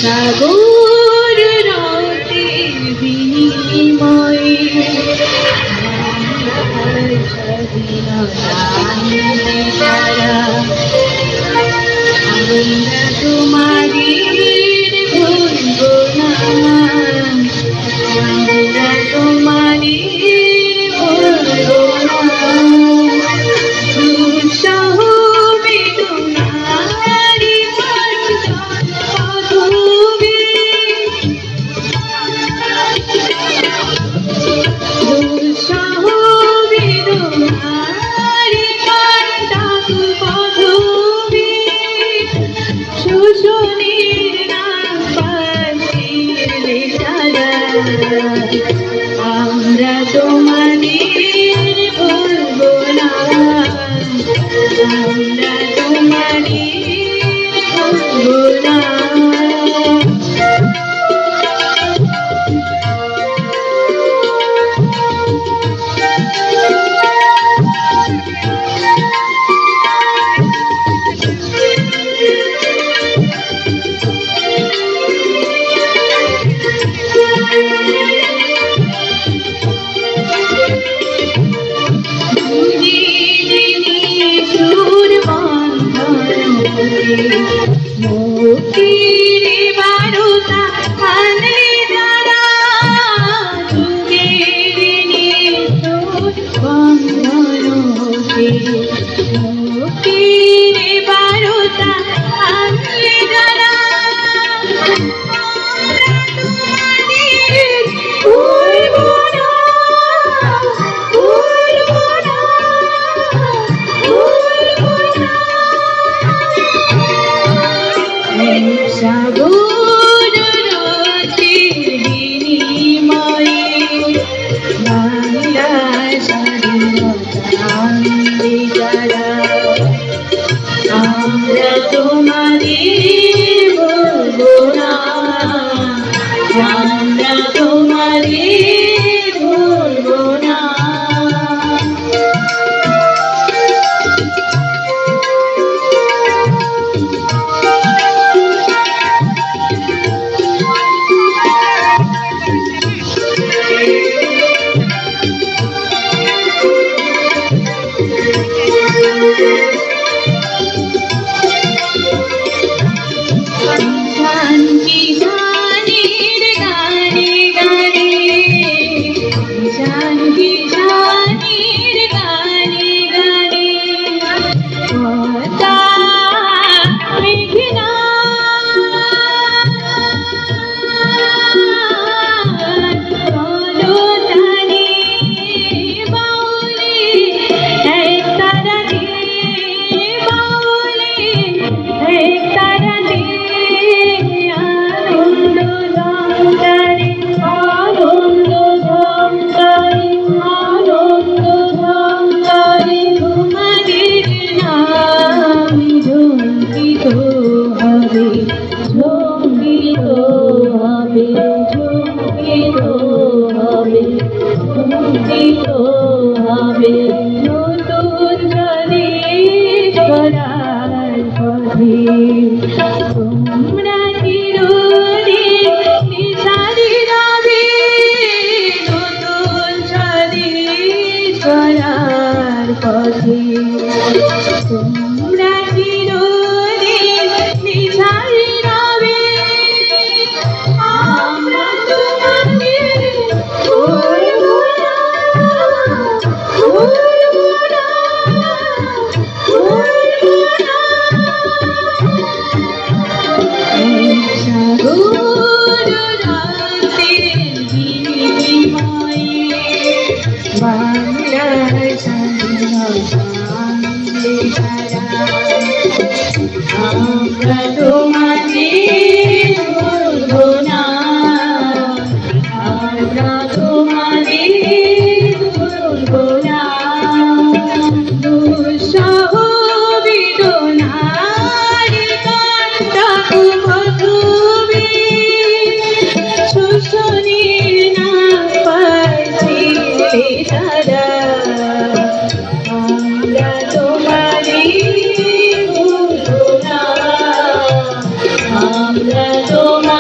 সাগর রাতে বিনিময়ে স্বাধীনতা তারা আমরা তোমাদের ভুলব না, আমরা তোমাদের ভুলব না। দুঃসহ বেদনারি পথবে, দুঃসহ বেদনারি পথবে, শোষণের নাম পাশে সারা আমরা তোমাদের ভুলব না, আমরা তোমাদের ভুলব না। মুক্তির বারতা আনলে যারা, যুগের নিষ্ঠুর বন্ধনকে মুক্তির বারতা আনলে যারা, ভুলব না, ভুলব না, ভুলব না। সাগর রাতে বিনিময়ে বাংলা স্বাধীনতা যারা আমরা তোমাদের ভুলব না, আমরা তোমাদের ভুলব না। কিষানের গানে গানে, কিষান কিষানের গানে গানে, কথা মেঘনা তানে বাউলে এক তারা দে, বাউলে এক তারা দে, আনন্দ ঝঙ্কারে, আনন্দ ঝঙ্কারে, আনন্দ ঝঙ্কারে তোমাদের নাম ঝঙ্কিত হবে, ঝঙ্কিত হবে, ঝঙ্কিত হবে, ঝঙ্কিত হবে। নতুন স্বদেশ গড়ার পথে তোমরা চিরদিন নিশারি রবে, নতুন স্বদেশ গড়ার পথে তোমরা চিরদিন নিশারি রবে। আমরা তোমাদের ভুলব না, ভুলব না, ভুলব না। তোমার